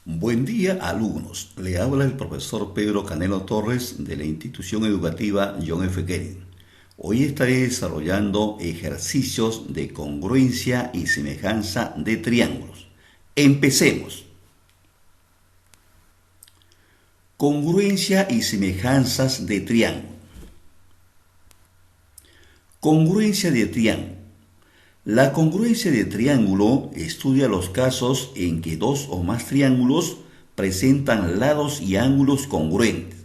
Buen día, alumnos. Le habla el profesor Pedro Canelo Torres de la institución educativa John F. Kennedy. Hoy estaré desarrollando ejercicios de congruencia y semejanza de triángulos. Empecemos. Congruencia y semejanzas de triángulo. Congruencia de triángulo. La congruencia de triángulo estudia los casos en que dos o más triángulos presentan lados y ángulos congruentes.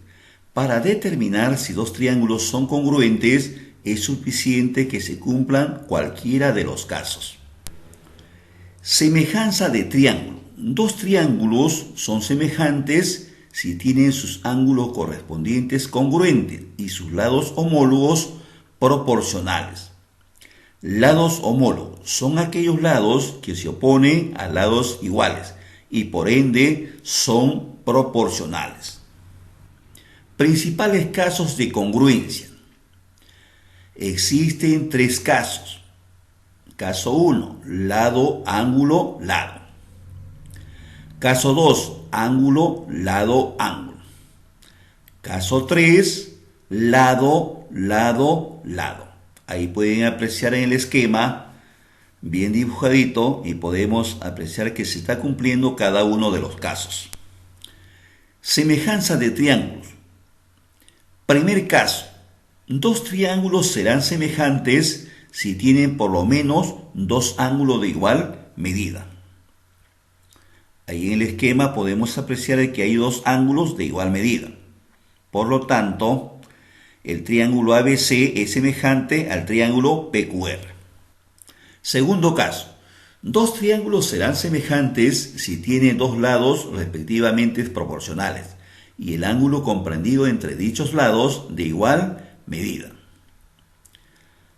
Para determinar si dos triángulos son congruentes, es suficiente que se cumplan cualquiera de los casos. Semejanza de triángulo. Dos triángulos son semejantes si tienen sus ángulos correspondientes congruentes y sus lados homólogos proporcionales. Lados homólogos son aquellos lados que se oponen a lados iguales y por ende son proporcionales. Principales casos de congruencia. Existen tres casos. Caso 1, lado, ángulo, lado. Caso 2, ángulo, lado, ángulo. Caso 3, lado, lado, lado. Ahí pueden apreciar en el esquema, bien dibujadito, y podemos apreciar que se está cumpliendo cada uno de los casos. Semejanza de triángulos. Primer caso. Dos triángulos serán semejantes si tienen por lo menos dos ángulos de igual medida. Ahí en el esquema podemos apreciar que hay dos ángulos de igual medida. Por lo tanto, el triángulo ABC es semejante al triángulo PQR. Segundo caso. Dos triángulos serán semejantes si tienen dos lados respectivamente proporcionales y el ángulo comprendido entre dichos lados de igual medida.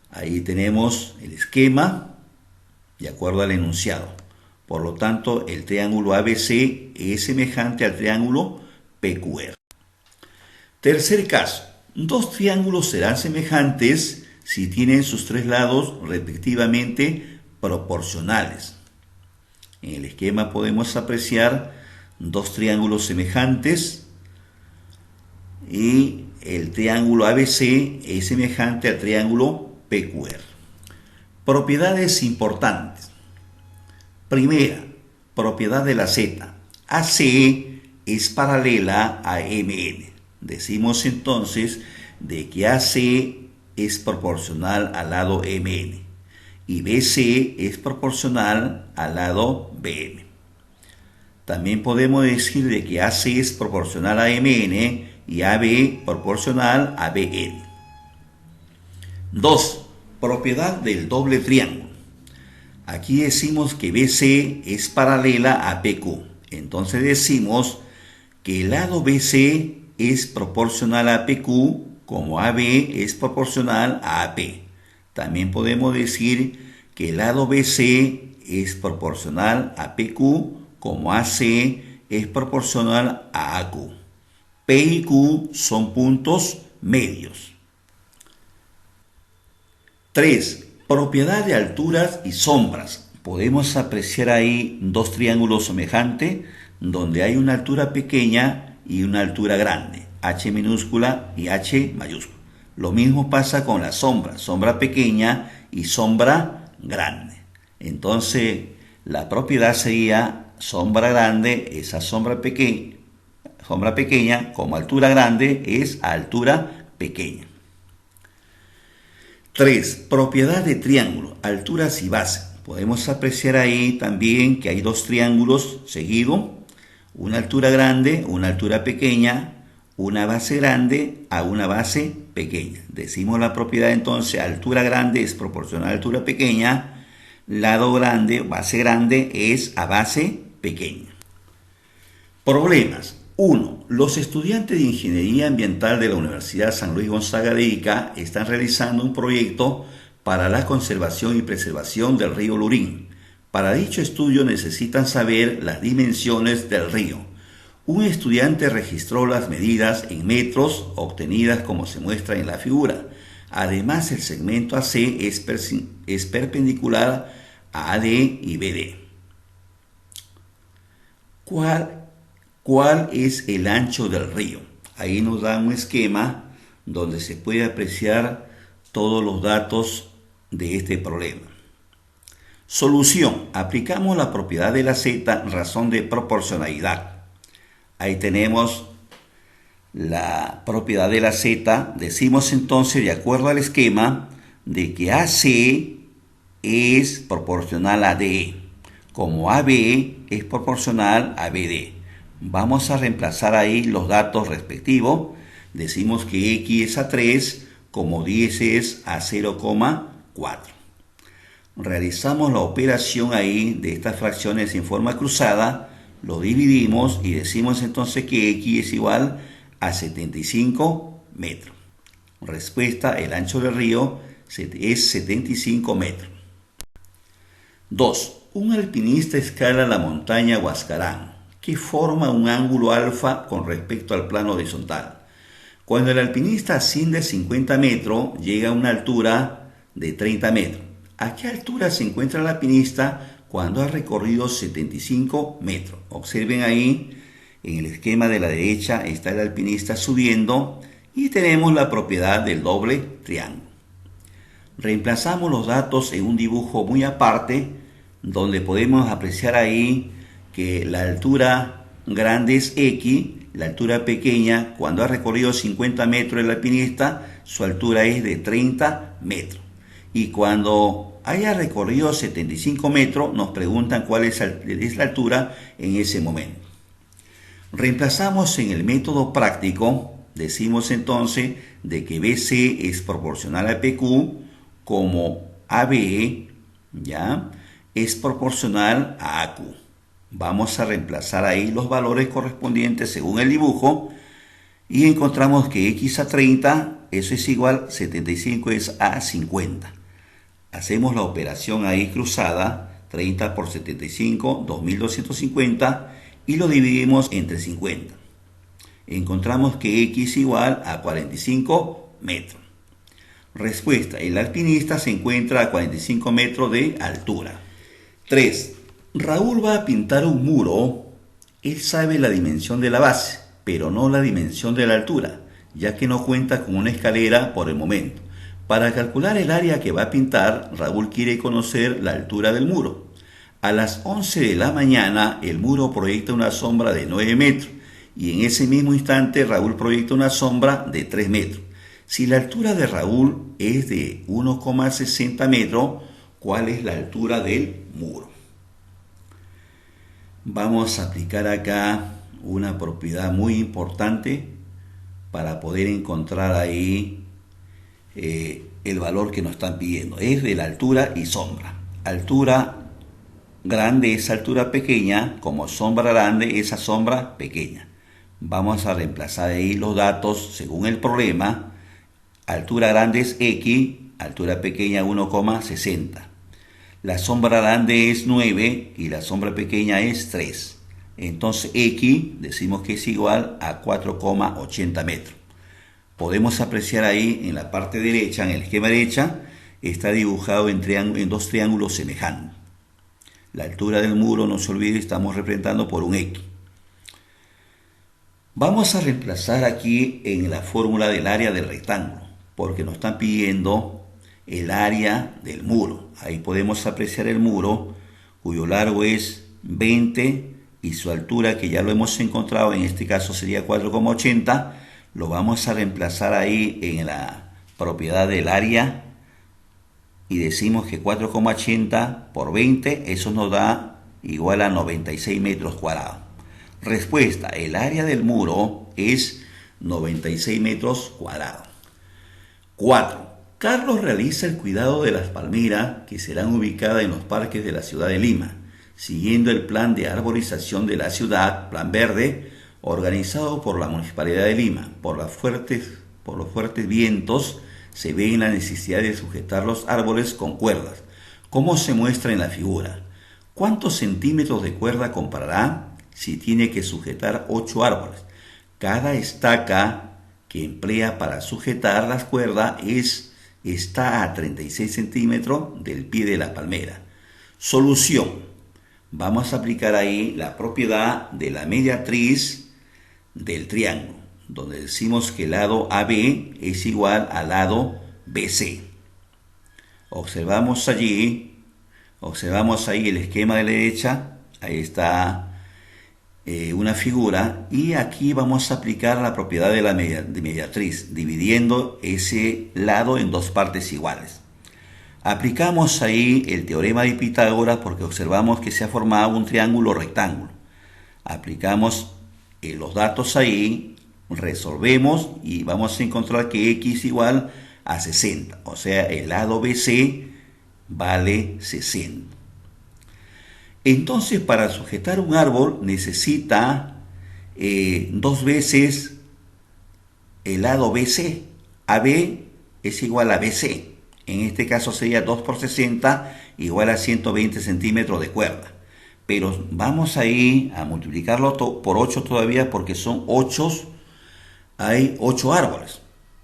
Ahí tenemos el esquema de acuerdo al enunciado. Por lo tanto, el triángulo ABC es semejante al triángulo PQR. Tercer caso. Dos triángulos serán semejantes si tienen sus tres lados respectivamente proporcionales. En el esquema podemos apreciar dos triángulos semejantes y el triángulo ABC es semejante al triángulo PQR. Propiedades importantes. Primera, propiedad de la Z. AC es paralela a MN. Decimos entonces de que AC es proporcional al lado MN y BC es proporcional al lado BM. También podemos decir de que AC es proporcional a MN y AB proporcional a BN. 2. Propiedad del doble triángulo. Aquí decimos que BC es paralela a PQ. Entonces decimos que el lado BC es proporcional a PQ como AB es proporcional a AP. También podemos decir que el lado BC es proporcional a PQ como AC es proporcional a AQ. P y Q son puntos medios. 3. Propiedad de alturas y sombras. Podemos apreciar ahí dos triángulos semejantes donde hay una altura pequeña y una altura grande, H minúscula y H mayúscula. Lo mismo pasa con la sombra, sombra pequeña y sombra grande. Entonces, la propiedad sería sombra grande, esa sombra pequeña, como altura grande es altura pequeña. 3. Propiedad de triángulo, alturas y base. Podemos apreciar ahí también que hay dos triángulos seguidos, una altura grande, una altura pequeña, una base grande a una base pequeña. Decimos la propiedad entonces, altura grande es proporcional a altura pequeña, lado grande, base grande es a base pequeña. Problemas. 1. Los estudiantes de Ingeniería Ambiental de la Universidad San Luis Gonzaga de Ica están realizando un proyecto para la conservación y preservación del río Lurín. Para dicho estudio necesitan saber las dimensiones del río. Un estudiante registró las medidas en metros obtenidas como se muestra en la figura. Además, el segmento AC es perpendicular a AD y BD. ¿Cuál ¿Cuál es el ancho del río? Ahí nos da un esquema donde se puede apreciar todos los datos de este problema. Solución. Aplicamos la propiedad de la Z, razón de proporcionalidad. Ahí tenemos la propiedad de la Z. Decimos entonces, de acuerdo al esquema, de que AC es proporcional a DE, como AB es proporcional a BD. Vamos a reemplazar ahí los datos respectivos. Decimos que X es a 3, como 10 es a 0,4. Realizamos la operación ahí de estas fracciones en forma cruzada, lo dividimos y decimos entonces que X es igual a 75 metros. Respuesta, el ancho del río es 75 metros. 2. Un alpinista escala la montaña Huascarán, que forma un ángulo alfa con respecto al plano horizontal. Cuando el alpinista asciende 50 metros, llega a una altura de 30 metros. ¿A qué altura se encuentra el alpinista cuando ha recorrido 75 metros? Observen ahí, en el esquema de la derecha está el alpinista subiendo y tenemos la propiedad del doble triángulo. Reemplazamos los datos en un dibujo muy aparte, donde podemos apreciar ahí que la altura grande es X, la altura pequeña, cuando ha recorrido 50 metros el alpinista, su altura es de 30 metros. Y cuando haya recorrido 75 metros, nos preguntan cuál es la altura en ese momento. Reemplazamos en el método práctico, decimos entonces de que BC es proporcional a PQ, como ABE, ¿ya?, es proporcional a AQ. Vamos a reemplazar ahí los valores correspondientes según el dibujo y encontramos que X a 30, eso es igual, 75 es a 50. Hacemos la operación ahí cruzada, 30 por 75, 2250, y lo dividimos entre 50. Encontramos que X igual a 45 metros. Respuesta, el alpinista se encuentra a 45 metros de altura. 3. Raúl va a pintar un muro. Él sabe la dimensión de la base, pero no la dimensión de la altura, ya que no cuenta con una escalera por el momento. Para calcular el área que va a pintar, Raúl quiere conocer la altura del muro. A las 11 de la mañana, el muro proyecta una sombra de 9 metros y en ese mismo instante Raúl proyecta una sombra de 3 metros. Si la altura de Raúl es de 1,60 metros, ¿cuál es la altura del muro? Vamos a aplicar acá una propiedad muy importante para poder encontrar ahí el valor que nos están pidiendo. Es de la altura y sombra. Altura grande es altura pequeña, como sombra grande es a sombra pequeña. Vamos a reemplazar ahí los datos según el problema. Altura grande es X, altura pequeña 1,60. La sombra grande es 9 y la sombra pequeña es 3. Entonces X decimos que es igual a 4,80 metros. Podemos apreciar ahí en la parte derecha, en el esquema derecha, está dibujado en dos triángulos semejantes. La altura del muro, no se olvide, estamos representando por un X. Vamos a reemplazar aquí en la fórmula del área del rectángulo, porque nos están pidiendo el área del muro. Ahí podemos apreciar el muro, cuyo largo es 20 y su altura, que ya lo hemos encontrado, en este caso sería 4,80. Lo vamos a reemplazar ahí en la propiedad del área y decimos que 4,80 por 20, eso nos da igual a 96 metros cuadrados. Respuesta, el área del muro es 96 metros cuadrados. 4. Carlos realiza el cuidado de las palmeras que serán ubicadas en los parques de la ciudad de Lima, siguiendo el plan de arborización de la ciudad, Plan Verde, organizado por la Municipalidad de Lima. Por los fuertes vientos se ve la necesidad de sujetar los árboles con cuerdas, como se muestra en la figura. ¿Cuántos centímetros de cuerda comprará si tiene que sujetar 8 árboles? Cada estaca que emplea para sujetar las cuerdas está a 36 centímetros del pie de la palmera. Solución. vamos a aplicar ahí la propiedad de la mediatriz del triángulo, donde decimos que el lado AB es igual al lado BC. Observamos ahí el esquema de la derecha, ahí está una figura, y aquí vamos a aplicar la propiedad de la mediatriz, dividiendo ese lado en dos partes iguales. Aplicamos ahí el teorema de Pitágoras porque observamos que se ha formado un triángulo rectángulo. Aplicamos los datos ahí, resolvemos y vamos a encontrar que x igual a 60, o sea, el lado BC vale 60. Entonces, para sujetar un árbol necesita dos veces el lado BC. AB es igual a BC. En este caso sería 2 por 60 igual a 120 centímetros de cuerda. Pero vamos ahí a multiplicarlo por 8 todavía porque son 8, hay 8 árboles.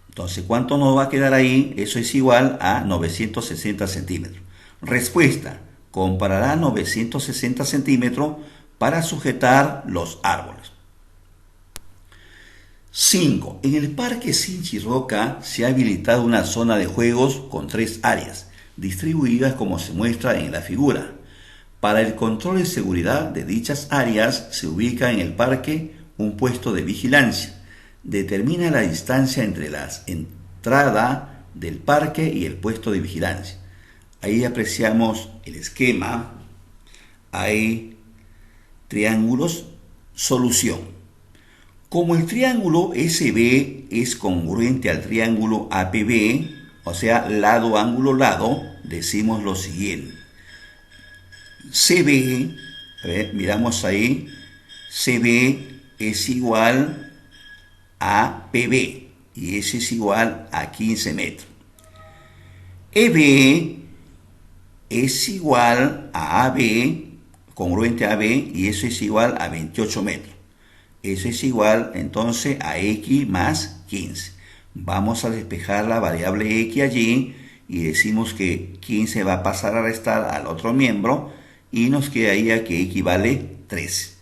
Entonces, ¿cuánto nos va a quedar ahí? Eso es igual a 960 centímetros. Respuesta: comparará 960 centímetros para sujetar los árboles. 5. En el Parque Sinchi Roca se ha habilitado una zona de juegos con 3 áreas, distribuidas como se muestra en la figura. Para el control y seguridad de dichas áreas se ubica en el parque un puesto de vigilancia. Determina la distancia entre la entrada del parque y el puesto de vigilancia. Ahí apreciamos el esquema, hay triángulos, solución. Como el triángulo SB es congruente al triángulo APB, o sea, lado, ángulo, lado, decimos lo siguiente. CB, a ver, miramos ahí, CB es igual a PB y ese es igual a 15 metros. EB es igual a AB, congruente a AB, y eso es igual a 28 metros. Eso es igual entonces a X más 15. Vamos a despejar la variable X allí y decimos que 15 va a pasar a restar al otro miembro y nos quedaría que X vale 13.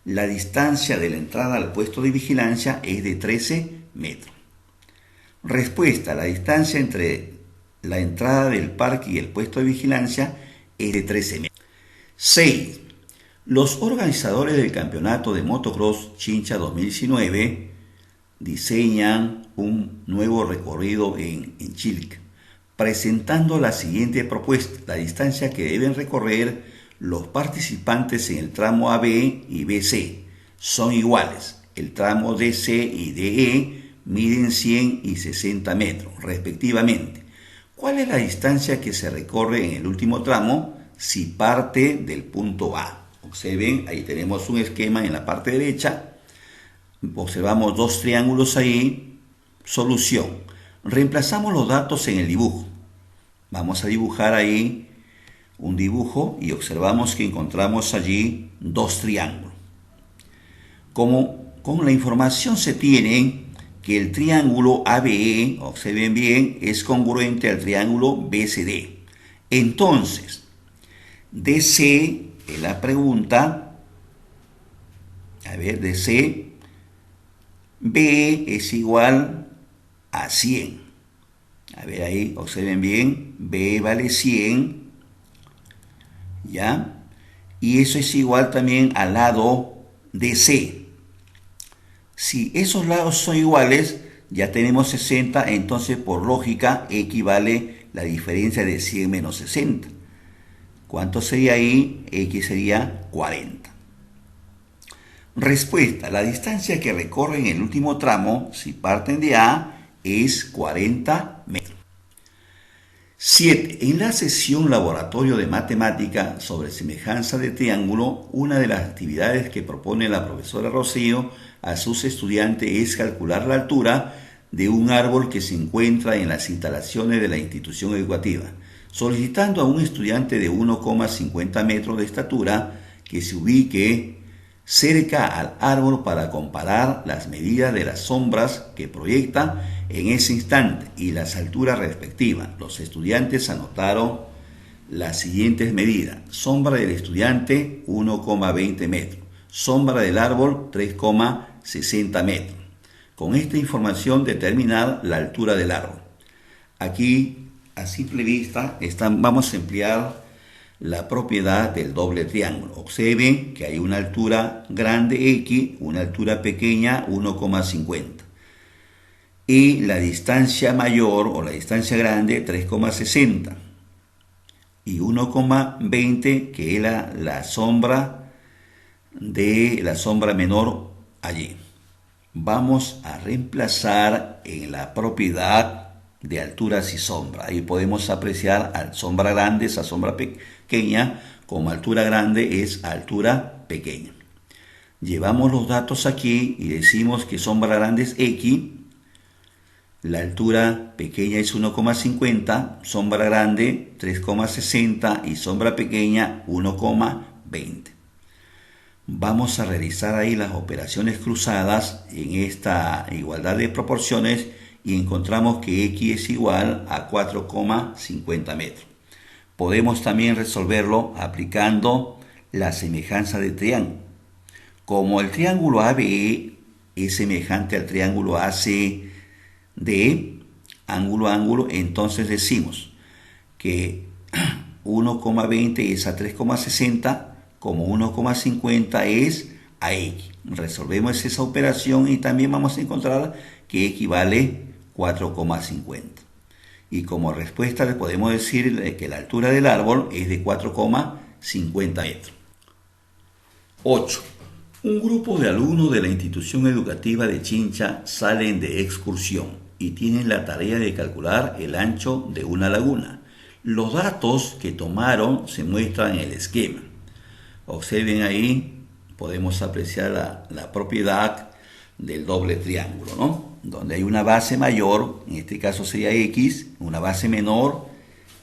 La distancia de la entrada al puesto de vigilancia es de 13 metros. Respuesta: la distancia entre la entrada del parque y el puesto de vigilancia es de 13 metros. 6. Los organizadores del campeonato de motocross Chincha 2019 diseñan un nuevo recorrido en Chilca, presentando la siguiente propuesta: la distancia que deben recorrer los participantes en el tramo AB y BC son iguales. El tramo DC y DE miden 100 y 60 metros, respectivamente. ¿Cuál es la distancia que se recorre en el último tramo si parte del punto A? Observen, ahí tenemos un esquema en la parte derecha. Observamos dos triángulos ahí. Solución: reemplazamos los datos en el dibujo. Vamos a dibujar ahí un dibujo y observamos que encontramos allí dos triángulos. Como con la información se tiene que el triángulo ABE, observen bien, es congruente al triángulo BCD. Entonces, DC en la pregunta, a ver, DC, B es igual a 100. A ver ahí, observen bien, B vale 100, ¿ya? Y eso es igual también al lado DC. Si esos lados son iguales, ya tenemos 60, entonces por lógica equivale la diferencia de 100 menos 60. ¿Cuánto sería ahí? X sería 40. Respuesta: la distancia que recorren en el último tramo, si parten de A, es 40 metros. 7. En la sesión laboratorio de matemática sobre semejanza de triángulo, una de las actividades que propone la profesora Rocío a sus estudiantes es calcular la altura de un árbol que se encuentra en las instalaciones de la institución educativa, solicitando a un estudiante de 1,50 metros de estatura que se ubique cerca al árbol para comparar las medidas de las sombras que proyecta en ese instante y las alturas respectivas. Los estudiantes anotaron las siguientes medidas. Sombra del estudiante 1,20 metros. Sombra del árbol 3,60 metros. Con esta información determinar la altura del árbol. Aquí, a simple vista, vamos a emplear la propiedad del doble triángulo. Observen que hay una altura grande X, una altura pequeña 1,50. Y la distancia mayor o la distancia grande 3,60. Y 1,20 que es la sombra de la sombra menor allí. Vamos a reemplazar en la propiedad de alturas y sombra. Ahí podemos apreciar a sombra grande es a sombra pequeña, como altura grande es a altura pequeña. Llevamos los datos aquí y decimos que sombra grande es X, la altura pequeña es 1,50, sombra grande 3,60 y sombra pequeña 1,20. Vamos a realizar ahí las operaciones cruzadas en esta igualdad de proporciones y encontramos que X es igual a 4,50 metros. Podemos también resolverlo aplicando la semejanza de triángulo. Como el triángulo ABE es semejante al triángulo ACDE, ángulo a ángulo, entonces decimos que 1,20 es a 3,60, como 1,50 es a X. Resolvemos esa operación y también vamos a encontrar que equivale 4,50. Y como respuesta le podemos decir que la altura del árbol es de 4,50 metros. 8. Un grupo de alumnos de la institución educativa de Chincha salen de excursión y tienen la tarea de calcular el ancho de una laguna. Los datos que tomaron se muestran en el esquema. Observen ahí, podemos apreciar la propiedad del doble triángulo, ¿no? Donde hay una base mayor, en este caso sería X, una base menor,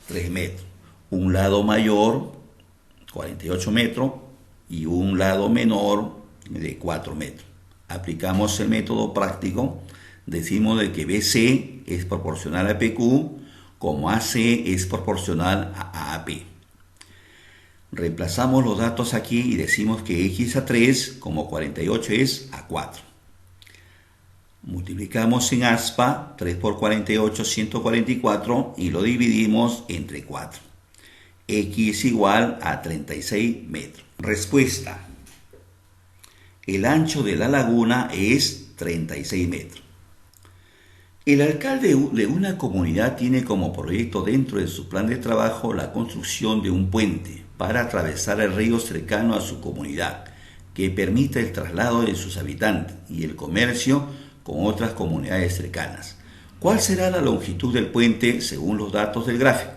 3 metros. Un lado mayor, 48 metros, y un lado menor de 4 metros. Aplicamos el método práctico, decimos de que BC es proporcional a PQ, como AC es proporcional a AP. Reemplazamos los datos aquí y decimos que X a 3, como 48 es a 4. Multiplicamos en aspa, 3 por 48, 144, y lo dividimos entre 4. X es igual a 36 metros. Respuesta. El ancho de la laguna es 36 metros. El alcalde de una comunidad tiene como proyecto dentro de su plan de trabajo la construcción de un puente para atravesar el río cercano a su comunidad, que permita el traslado de sus habitantes y el comercio con otras comunidades cercanas. ¿Cuál será la longitud del puente según los datos del gráfico?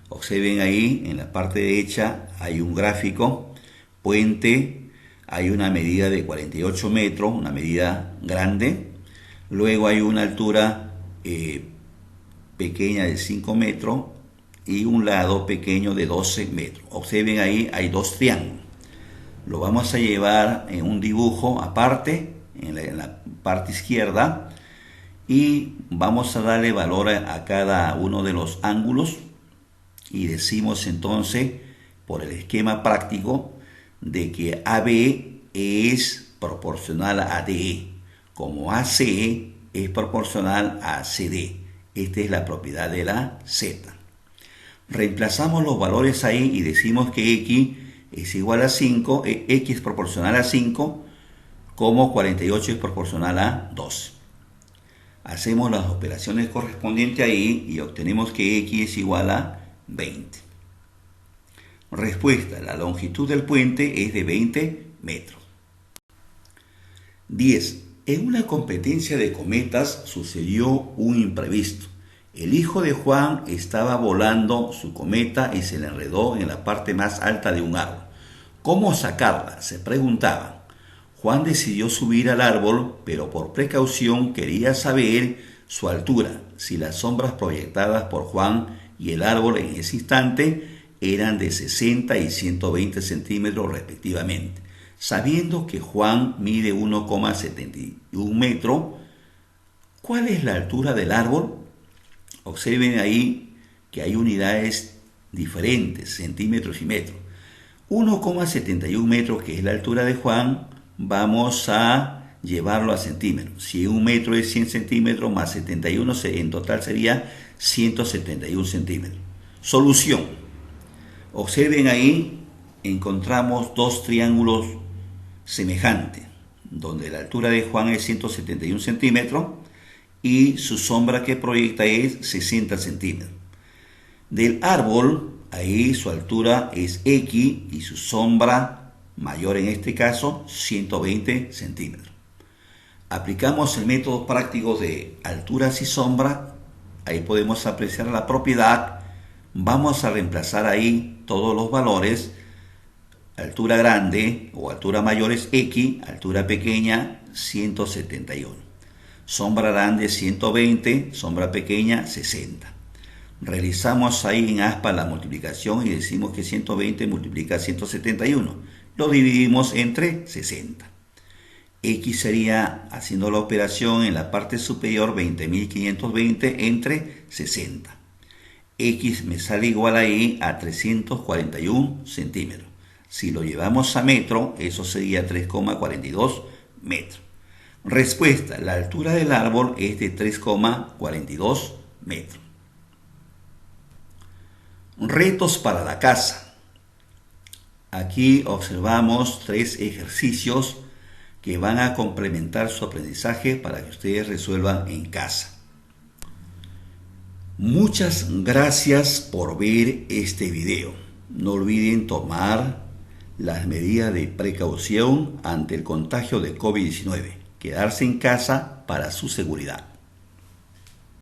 Observen ahí, en la parte derecha hay un gráfico, puente, hay una medida de 48 metros, una medida grande. Luego hay una altura pequeña de 5 metros y un lado pequeño de 12 metros. Observen ahí, hay dos triángulos. Lo vamos a llevar en un dibujo aparte, en la parte izquierda, y vamos a darle valor a cada uno de los ángulos y decimos entonces, por el esquema práctico, de que AB es proporcional a DE, como ACE es proporcional a CD. Esta es la propiedad de la Z. Reemplazamos los valores ahí y decimos que X es igual a 5, X es proporcional a 5, como 48 es proporcional a 12. Hacemos las operaciones correspondientes ahí y obtenemos que X es igual a 20. Respuesta. La longitud del puente es de 20 metros. 10. En una competencia de cometas sucedió un imprevisto. El hijo de Juan estaba volando su cometa y se le enredó en la parte más alta de un árbol. ¿Cómo sacarla?, se preguntaban. Juan decidió subir al árbol, pero por precaución quería saber su altura, si las sombras proyectadas por Juan y el árbol en ese instante eran de 60 y 120 centímetros respectivamente. Sabiendo que Juan mide 1,71 metros, ¿cuál es la altura del árbol? Observen ahí que hay unidades diferentes, centímetros y metros. 1,71 metros, que es la altura de Juan, vamos a llevarlo a centímetros. Si un metro es 100 centímetros más 71, en total sería 171 centímetros. Solución. Observen ahí, encontramos dos triángulos semejantes, donde la altura de Juan es 171 centímetros y su sombra que proyecta es 60 centímetros. Del árbol, ahí su altura es X y su sombra mayor en este caso 120 centímetros. Aplicamos el método práctico de alturas y sombra, ahí podemos apreciar la propiedad. Vamos a reemplazar ahí todos los valores. Altura grande o altura mayor es X, altura pequeña 171. Sombra grande 120, sombra pequeña 60. Realizamos ahí en aspa la multiplicación y decimos que 120 multiplica 171. Lo dividimos entre 60. X sería, haciendo la operación en la parte superior, 20.520 entre 60. X me sale igual ahí a 341 centímetros. Si lo llevamos a metro, eso sería 3,42 metros. Respuesta, la altura del árbol es de 3,42 metros. Retos para la casa. Aquí observamos 3 ejercicios que van a complementar su aprendizaje para que ustedes resuelvan en casa. Muchas gracias por ver este video. No olviden tomar las medidas de precaución ante el contagio de COVID-19. Quedarse en casa para su seguridad.